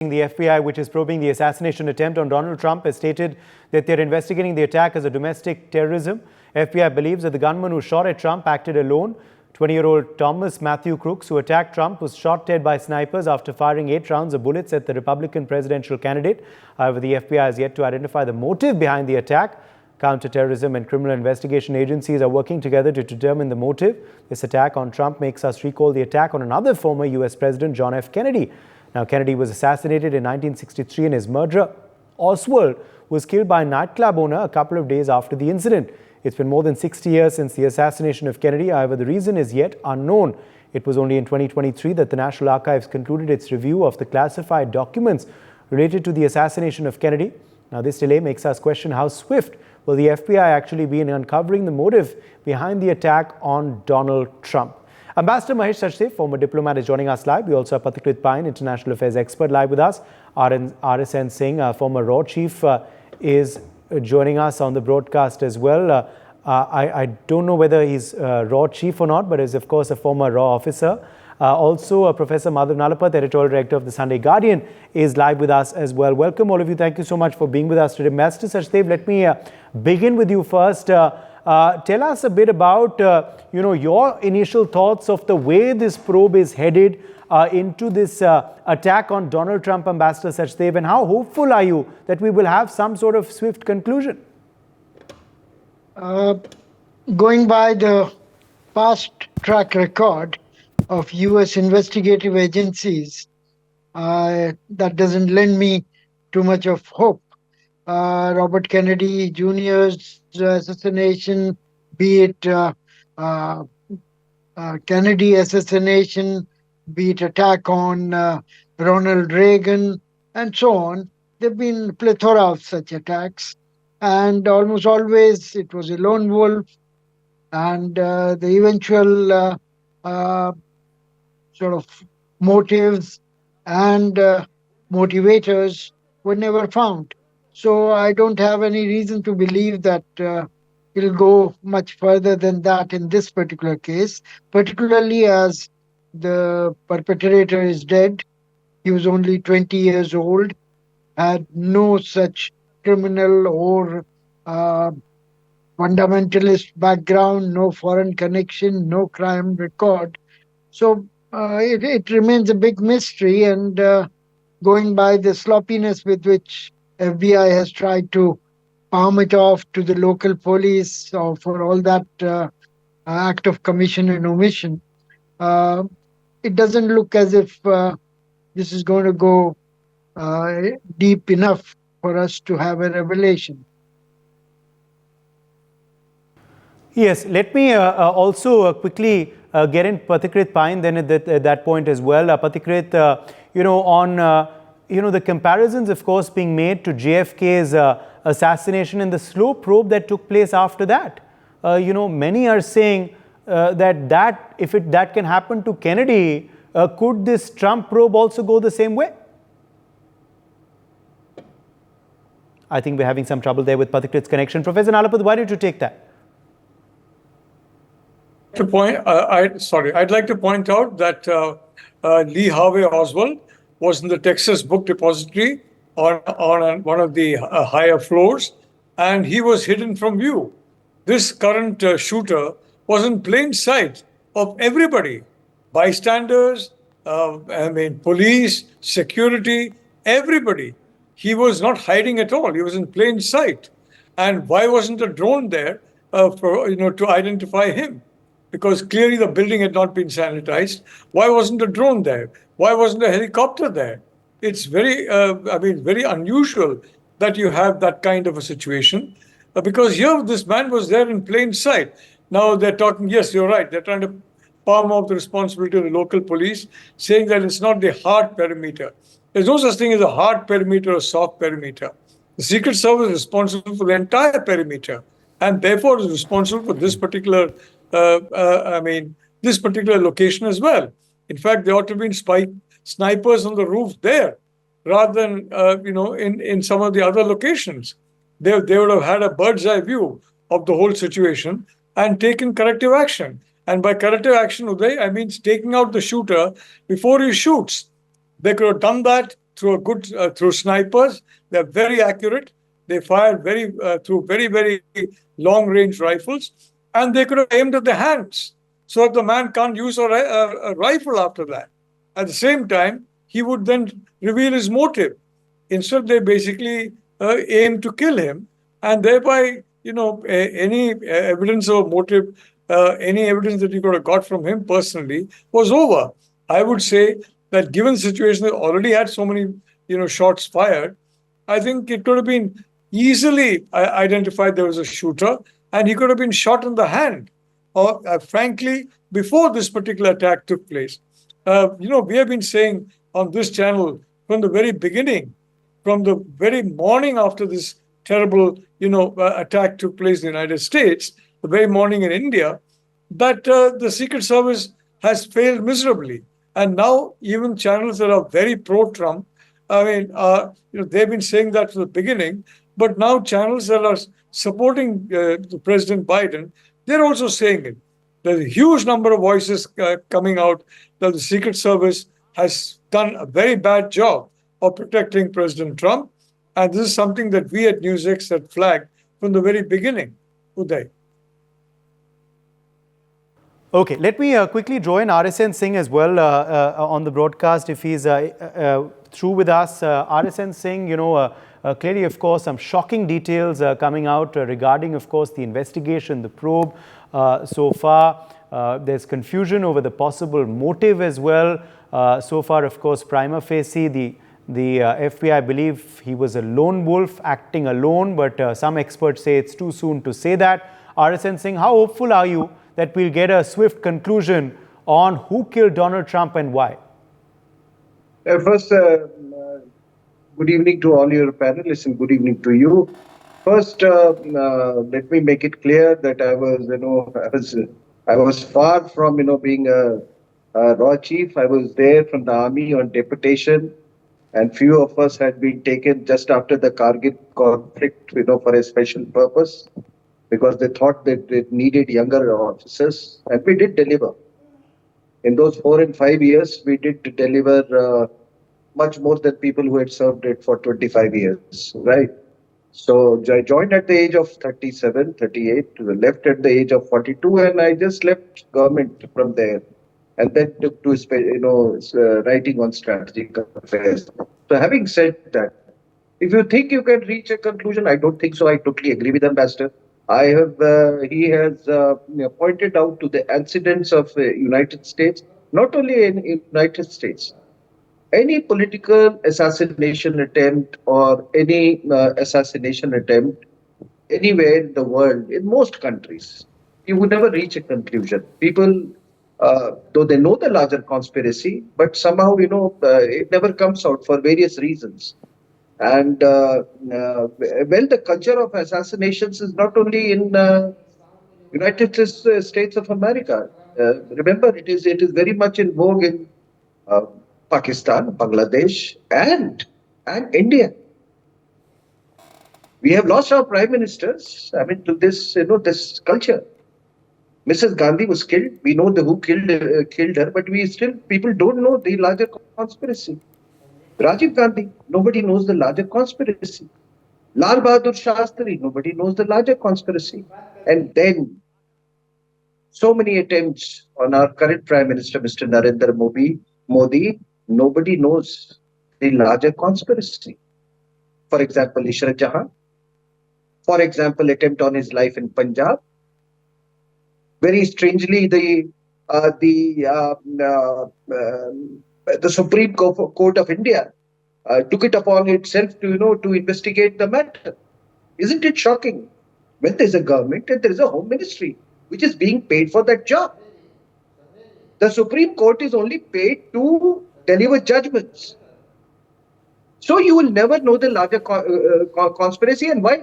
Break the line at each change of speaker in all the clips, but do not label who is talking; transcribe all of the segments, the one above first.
The FBI, which is probing the assassination attempt on Donald Trump, has stated that they're investigating the attack as a domestic terrorism. FBI believes that the gunman who shot at Trump acted alone. 20-year-old Thomas Matthew Crooks, who attacked Trump, was shot dead by snipers after firing 8 rounds of bullets at the Republican presidential candidate. However, the FBI has yet to identify the motive behind the attack. Counterterrorism and criminal investigation agencies are working together to determine the motive. This attack on Trump makes us recall the attack on another former U.S. President, John F. Kennedy. Now, Kennedy was assassinated in 1963 and his murderer, Oswald, was killed by a nightclub owner a couple of days after the incident. It's been more than 60 years since the assassination of Kennedy. However, the reason is yet unknown. It was only in 2023 that the National Archives concluded its review of the classified documents related to the assassination of Kennedy. Now, this delay makes us question how swift will the FBI actually be in uncovering the motive behind the attack on Donald Trump. Ambassador Mahesh Sachdev, former diplomat, is joining us live. We also have Pathikrit Pine, international affairs expert, live with us. RSN Singh, former RAW chief, is joining us on the broadcast as well. I don't know whether he's RAW chief or not, but is of course a former RAW officer. Also, Professor Madhav Nalapat, editorial director of the Sunday Guardian, is live with us as well. Welcome all of you. Thank you so much for being with us today. Ambassador Sachdev, let me begin with you first. Tell us a bit about your initial thoughts of the way this probe is headed into this attack on Donald Trump, Ambassador Sachdev, and how hopeful are you that we will have some sort of swift conclusion?
Going by the past track record of U.S. investigative agencies, that doesn't lend me too much of hope. Robert Kennedy Jr.'s assassination, be it Kennedy assassination, be it attack on Ronald Reagan, and so on. There have been a plethora of such attacks, and almost always it was a lone wolf, and the eventual sort of motives and motivators were never found. So I don't have any reason to believe that it'll go much further than that in this particular case, particularly as the perpetrator is dead. He was only 20 years old, had no such criminal or fundamentalist background, no foreign connection, no crime record. So it remains a big mystery, and going by the sloppiness with which FBI has tried to palm it off to the local police for all that act of commission and omission, it doesn't look as if this is going to go deep enough for us to have a revelation.
Yes, let me also quickly get in Pathikrit Pine then at that point as well. Pathikrit, on the comparisons, of course, being made to JFK's assassination and the slow probe that took place after that. Many are saying that if that can happen to Kennedy, could this Trump probe also go the same way? I think we're having some trouble there with Pathikrit's connection. Professor Nalapat, why don't you take that?
I'd like to point out that Lee Harvey Oswald was in the Texas Book Depository on one of the higher floors, and he was hidden from view. This current shooter was in plain sight of everybody, bystanders, police, security, everybody. He was not hiding at all. He was in plain sight. And why wasn't a drone there to identify him? Because clearly the building had not been sanitized. Why wasn't a drone there? Why wasn't a helicopter there? It's very unusual that you have that kind of a situation, because here this man was there in plain sight. Now they're talking, yes, you're right, they're trying to palm off the responsibility of the local police, saying that it's not the hard perimeter. There's no such thing as a hard perimeter or soft perimeter. The Secret Service is responsible for the entire perimeter, and therefore is responsible for this particular location as well. In fact, there ought to have been snipers on the roof there, rather than in some of the other locations. They would have had a bird's eye view of the whole situation and taken corrective action. And by corrective action, Uday, I mean taking out the shooter before he shoots. They could have done that through snipers. They're very accurate. They fired through very long range rifles, and they could have aimed at the hands, so that the man can't use a rifle after that. At the same time, he would then reveal his motive. Instead, they basically aim to kill him, and thereby, any evidence of motive, any evidence that you could have got from him personally was over. I would say that given the situation, they already had so many, shots fired. I think it could have been easily identified there was a shooter, and he could have been shot in the hand, or frankly, before this particular attack took place. We have been saying on this channel from the very beginning, from the very morning after this terrible, attack took place in the United States, the very morning in India, that the Secret Service has failed miserably. And now even channels that are very pro-Trump, I mean, they've been saying that from the beginning, but now channels that are supporting the President Biden, they're also saying it. There's a huge number of voices coming out that the Secret Service has done a very bad job of protecting President Trump. And this is something that we at NewsX had flagged from the very beginning, Uday.
Okay, let me quickly join RSN Singh as well on the broadcast if he's through with us. RSN Singh, clearly, of course, some shocking details coming out regarding, of course, the investigation, the probe so far. There's confusion over the possible motive as well. So far, of course, prima facie, the FBI believe he was a lone wolf acting alone, but some experts say it's too soon to say that. RSN Singh, how hopeful are you that we'll get a swift conclusion on who killed Donald Trump and why?
First, good evening to all your panelists and good evening to you. First, let me make it clear that I was far from, being a raw chief. I was there from the army on deputation, and few of us had been taken just after the Kargil conflict, for a special purpose, because they thought that it needed younger officers, and we did deliver. In those 4 and 5 years, we did deliver much more than people who had served it for 25 years, right? So I joined at the age of 37, 38, left at the age of 42, and I just left government from there. And then took to, writing on strategic affairs. So having said that, if you think you can reach a conclusion, I don't think so. I totally agree with Ambassador. He has pointed out to the incidents of United States, not only in United States. Any political assassination attempt or any assassination attempt anywhere in the world, in most countries, you would never reach a conclusion. People, though they know the larger conspiracy, but somehow, it never comes out for various reasons. And the culture of assassinations is not only in United States of America. Remember, it is very much in vogue in Pakistan, Bangladesh, and India. We have lost our prime ministers. I mean, to this this culture. Mrs. Gandhi was killed. We know who killed her, but people don't know the larger conspiracy. Rajiv Gandhi, nobody knows the larger conspiracy. Lal Bahadur Shastri, nobody knows the larger conspiracy. And then, so many attempts on our current Prime Minister, Mr. Narendra Modi, nobody knows the larger conspiracy. For example, Ishrat Jahan. For example, attempt on his life in Punjab. Very strangely, the Supreme Court of India took it upon itself to investigate the matter. Isn't it shocking? When there's a government and there's a home ministry which is being paid for that job. The Supreme Court is only paid to deliver judgments. So you will never know the larger conspiracy and why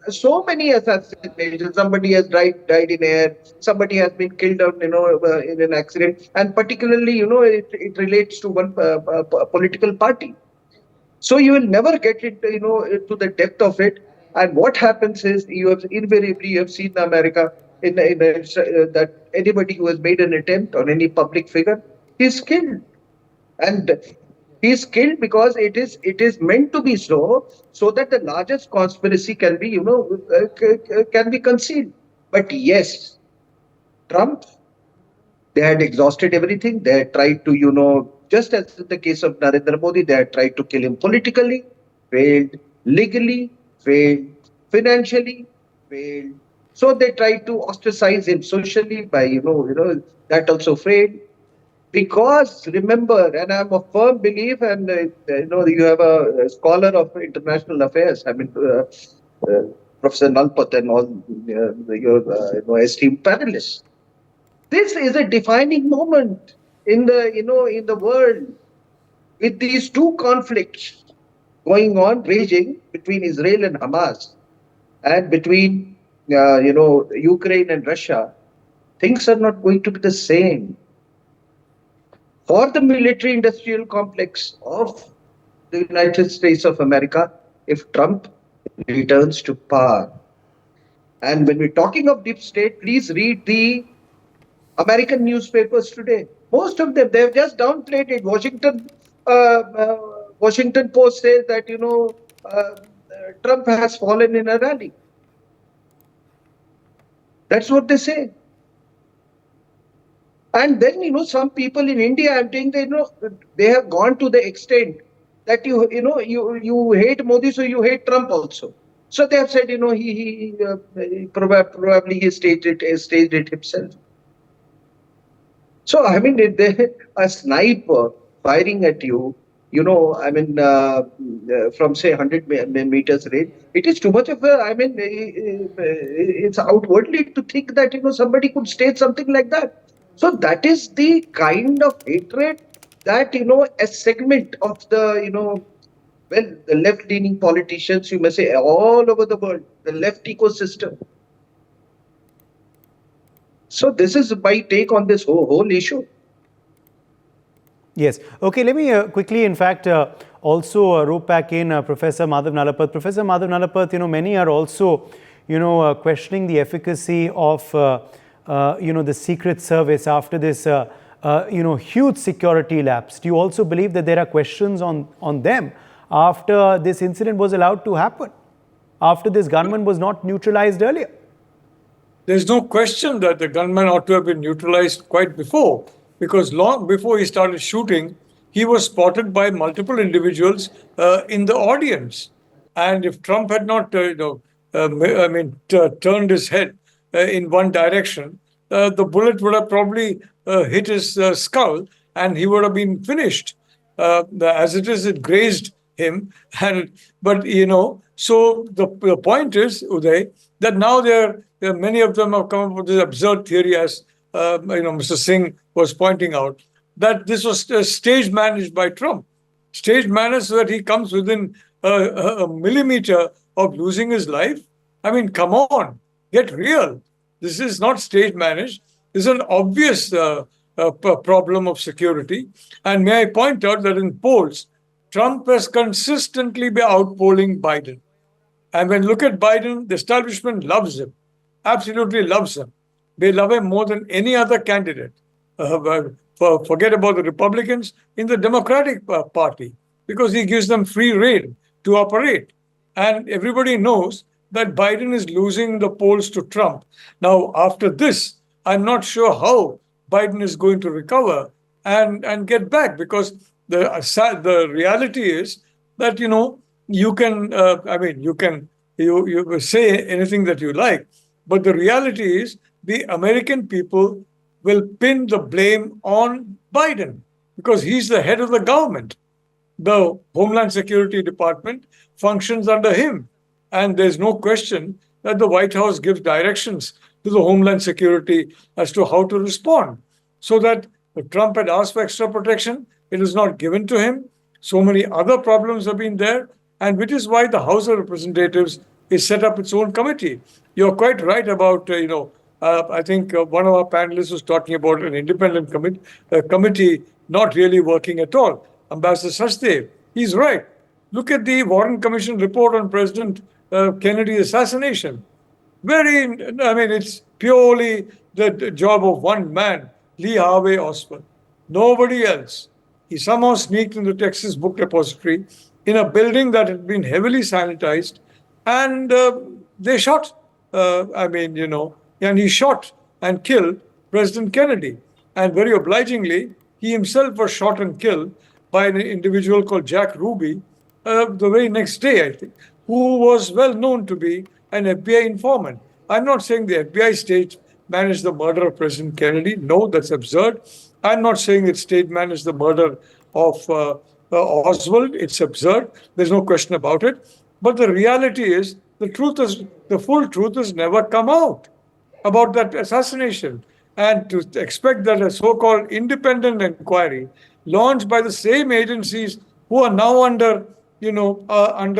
so many assassinations. Somebody has died in air. Somebody has been killed in an accident, and particularly it relates to one political party. So you will never get it to the depth of it. And what happens is you have seen in America that anybody who has made an attempt on any public figure is killed. And He is killed because it is meant to be so that the largest conspiracy can be can be concealed. But yes, Trump, they had exhausted everything. They had tried to, just as in the case of Narendra Modi, they had tried to kill him politically, failed, legally, failed, financially, failed. So they tried to ostracize him socially by, that also failed. Because remember, and I'm a firm believer, and you have a scholar of international affairs. I mean, Professor Nalpat and all your esteemed panelists. This is a defining moment in the world, with these two conflicts going on, raging between Israel and Hamas, and between Ukraine and Russia. Things are not going to be the same for the military industrial complex of the United States of America if Trump returns to power. And when we're talking of deep state, please read the American newspapers today. Most of them, they've just downplayed it. Washington Post says that Trump has fallen in a rally. That's what they say. And then some people in India, I'm saying they have gone to the extent that you hate Modi, so you hate Trump also. So they have said he probably he staged it himself. So, I mean, a sniper firing at you, from say 100 meters range, it is too much of a, it's outwardly to think that, somebody could stage something like that. So that is the kind of hatred that, a segment of the, the left-leaning politicians, you may say all over the world, the left ecosystem. So this is my take on this whole issue.
Yes. Okay, let me quickly, in fact, also rope back in Professor Madhav Nalapat. Professor Madhav Nalapat, many are also, questioning the efficacy of, the Secret Service after this, huge security lapse. Do you also believe that there are questions on them after this incident was allowed to happen, after this gunman was not neutralized earlier?
There's no question that the gunman ought to have been neutralized quite before, because long before he started shooting, he was spotted by multiple individuals in the audience. And if Trump had not, turned his head in one direction, the bullet would have probably hit his skull, and he would have been finished. As it is, it grazed him. But so the point is, Uday, that now many of them have come up with this absurd theory, as Mr. Singh was pointing out, that this was stage managed by Trump. Stage managed so that he comes within a millimeter of losing his life. I mean, come on, get real. This is not stage managed. This is an obvious problem of security. And may I point out that in polls, Trump has consistently been outpolling Biden. And when you look at Biden, the establishment loves him, absolutely loves him. They love him more than any other candidate. Forget about the Republicans in the Democratic Party, because he gives them free rein to operate. And everybody knows that Biden is losing the polls to Trump. Now, after this, I'm not sure how Biden is going to recover and get back, because the reality is that, you can, you say anything that you like, but the reality is the American people will pin the blame on Biden because he's the head of the government. The Homeland Security Department functions under him. And there's no question that the White House gives directions to the Homeland Security as to how to respond. So that if Trump had asked for extra protection, it is not given to him. So many other problems have been there, and which is why the House of Representatives is set up its own committee. You're quite right about, I think one of our panelists was talking about an independent committee not really working at all. Ambassador Sachdev, he's right. Look at the Warren Commission report on President Kennedy's assassination. It's purely the job of one man, Lee Harvey Oswald. Nobody else. He somehow sneaked into Texas Book Depository in a building that had been heavily sanitized, and they shot. And he shot and killed President Kennedy. And very obligingly, he himself was shot and killed by an individual called Jack Ruby the very next day, I think, who was well known to be an FBI informant. I'm not saying the FBI state managed the murder of President Kennedy. No, that's absurd. I'm not saying that state managed the murder of Oswald. It's absurd. There's no question about it. But the reality is, the full truth has never come out about that assassination. And to expect that a so-called independent inquiry launched by the same agencies who are now under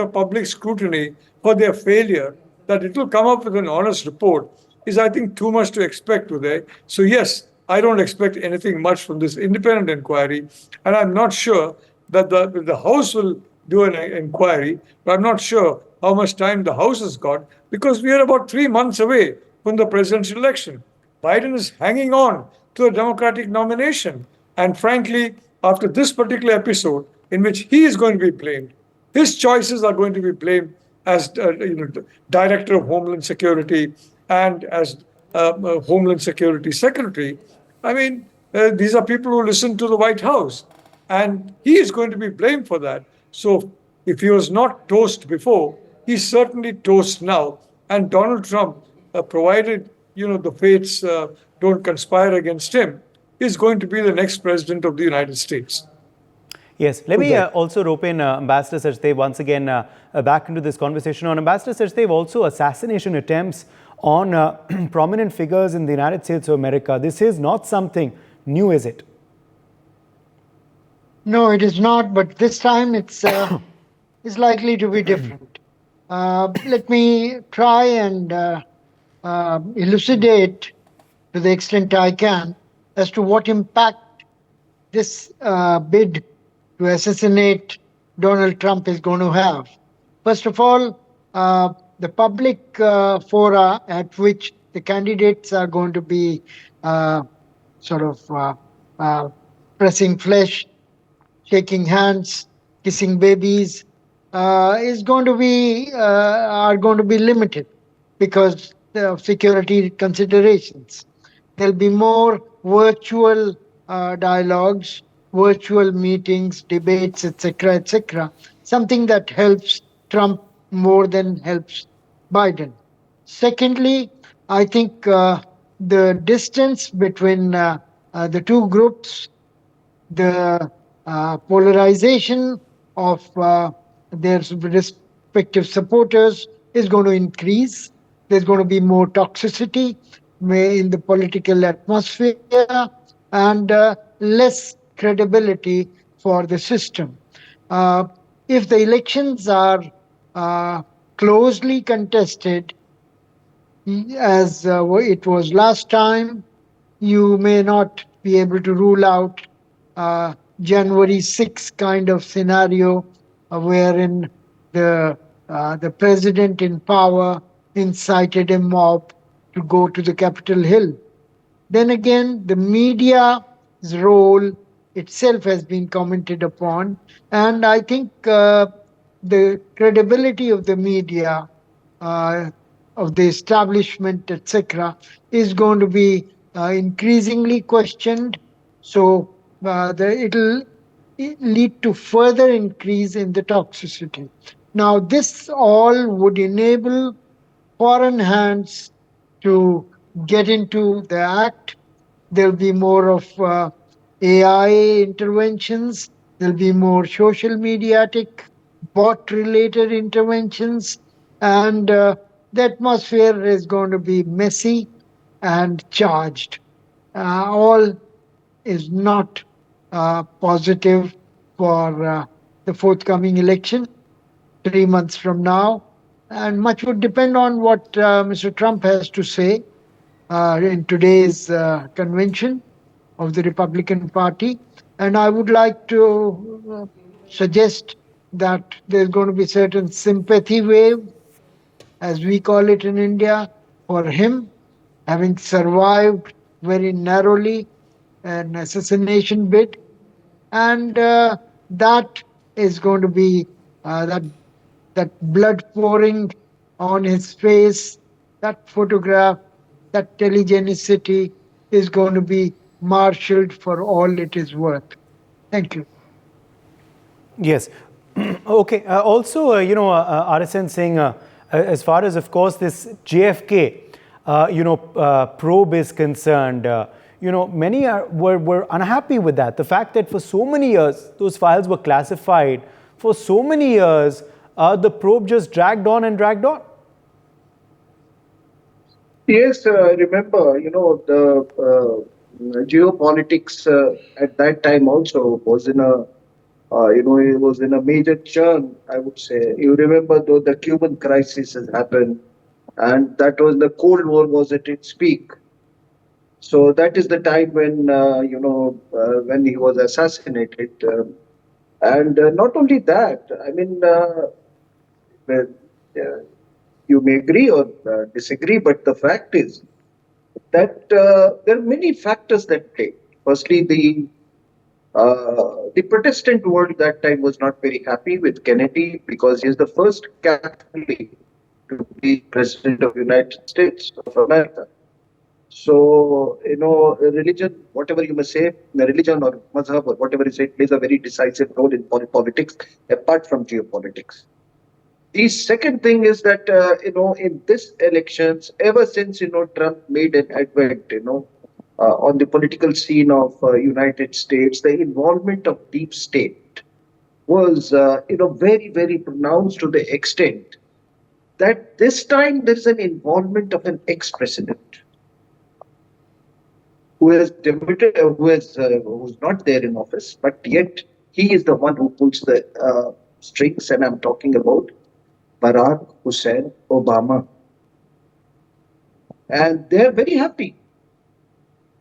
public scrutiny for their failure, that it will come up with an honest report is, I think, too much to expect today. So yes, I don't expect anything much from this independent inquiry, and I'm not sure that the House will do an inquiry, but I'm not sure how much time the House has got, because we are about 3 months away from the presidential election. Biden is hanging on to the Democratic nomination. And frankly, after this particular episode, in which he is going to be blamed, his choices are going to be blamed as Director of Homeland Security and as Homeland Security Secretary. I mean, these are people who listen to the White House, and he is going to be blamed for that. So if he was not toast before, he's certainly toast now. And Donald Trump, provided the fates don't conspire against him, is going to be the next president of the United States.
Yes, let me also rope in Ambassador Sachdev once again back into this conversation. On Ambassador Sachdev, also assassination attempts on prominent figures in the United States of America. This is not something new, is it?
No, it is not, but this time it's likely to be different. Let me try and elucidate to the extent I can as to what impact this bid to assassinate Donald Trump is going to have. First of all, the public fora at which the candidates are going to be pressing flesh, shaking hands, kissing babies, are going to be limited because of security considerations. There'll be more virtual dialogues, virtual meetings, debates, etc., something that helps Trump more than helps Biden. Secondly, I think the distance between the two groups, the polarization of their respective supporters is going to increase. There's going to be more toxicity in the political atmosphere and less credibility for the system. If the elections are closely contested, as it was last time, you may not be able to rule out January 6 kind of scenario wherein the president in power incited a mob to go to the Capitol Hill. Then again, the media's role itself has been commented upon, and I think the credibility of the media, of the establishment, etc., is going to be increasingly questioned. So it'll lead to further increase in the toxicity. Now, this all would enable foreign hands to get into the act. There'll be more of AI interventions. There'll be more social mediatic, bot-related interventions. And the atmosphere is going to be messy and charged. All is not positive for the forthcoming election 3 months from now. And much would depend on what Mr. Trump has to say in today's convention of the Republican Party. And I would like to suggest that there's going to be certain sympathy wave, as we call it in India, for him, having survived very narrowly an assassination bid. and that is going to be that blood pouring on his face, that photograph, that telegenicity is going to be marshaled for all it is worth. Thank you.
Yes. Okay. Also, RSN saying, as far as, of course, this JFK, probe is concerned, many were unhappy with that. The fact that for so many years, those files were classified, for so many years, the probe just dragged on and dragged on.
Yes, remember, the geopolitics at that time also was in a, it was in a major churn, I would say. You remember, though, the Cuban crisis has happened, and that was the Cold War was at its peak. So that is the time when, when he was assassinated. And not only that, I mean, well, uh, you may agree or disagree, but the fact is that there are many factors that play. Firstly, the Protestant world that time was not very happy with Kennedy because he's the first Catholic to be president of the United States of America. So, religion, whatever you may say, religion or mazhab or whatever you say, plays a very decisive role in politics apart from geopolitics. The second thing is that, in this elections, ever since, Trump made an advent, on the political scene of United States, the involvement of deep state was, very, very pronounced to the extent that this time there's an involvement of an ex-president who has debuted, who's not there in office, but yet he is the one who pulls the strings, and I'm talking about Barack Hussein Obama. And they're very happy.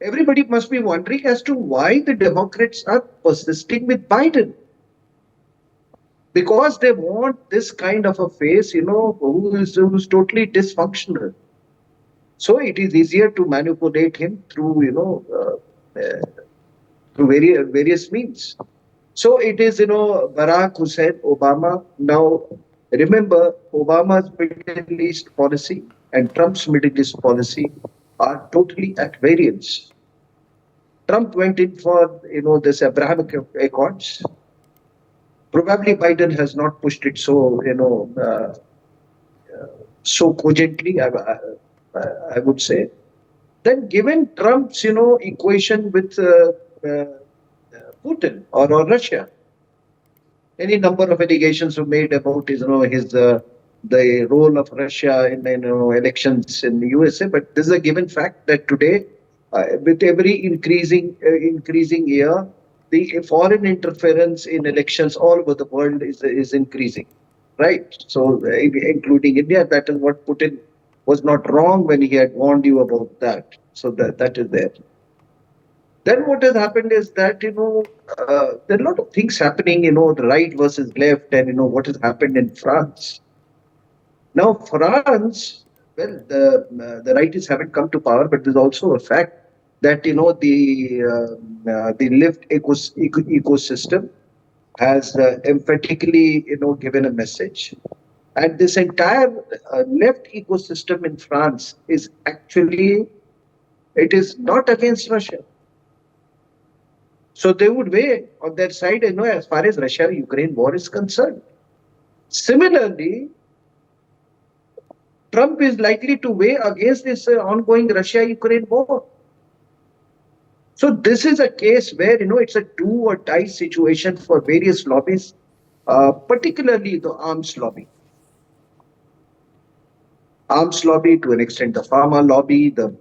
Everybody must be wondering as to why the Democrats are persisting with Biden. Because they want this kind of a face, who's totally dysfunctional. So it is easier to manipulate him through, through various means. So it is, Barack Hussein Obama. Now, remember, Obama's Middle East policy and Trump's Middle East policy are totally at variance. Trump went in for, this Abrahamic Accords. Probably Biden has not pushed it so, so cogently, I would say. Then given Trump's, equation with Putin or Russia, any number of allegations were made about his, the role of Russia in elections in the USA. But this is a given fact that today, with every increasing year, the foreign interference in elections all over the world is increasing, right? So, including India, that is what Putin was not wrong when he had warned you about that. So that is there. Then what has happened is that, there are a lot of things happening, the right versus left, and, what has happened in France. Now, France, well, the rightists haven't come to power, but there's also a fact that, the left ecosystem has emphatically, given a message. And this entire left ecosystem in France is actually, it is not against Russia. So they would weigh on their side, as far as Russia-Ukraine war is concerned. Similarly, Trump is likely to weigh against this ongoing Russia-Ukraine war. So this is a case where, it's a do or die situation for various lobbies, particularly the arms lobby. Arms lobby, to an extent, the pharma lobby, the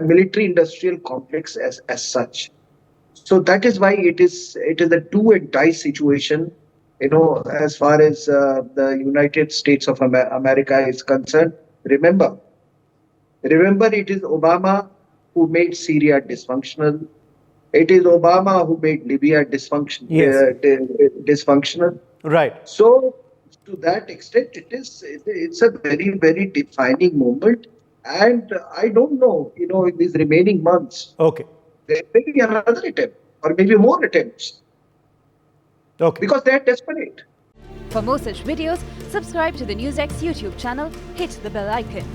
military industrial complex as such. So that is why it is a do and die situation, as far as the United States of America is concerned. Remember, it is Obama who made Syria dysfunctional. It is Obama who made Libya dysfunctional.
Right.
So, to that extent, it's a very, very defining moment. And I don't know, in these remaining months,
Okay.
there may be another attempt or maybe more attempts
Okay.
because they are desperate.
For more such videos, subscribe to the NewsX YouTube channel, hit the bell icon.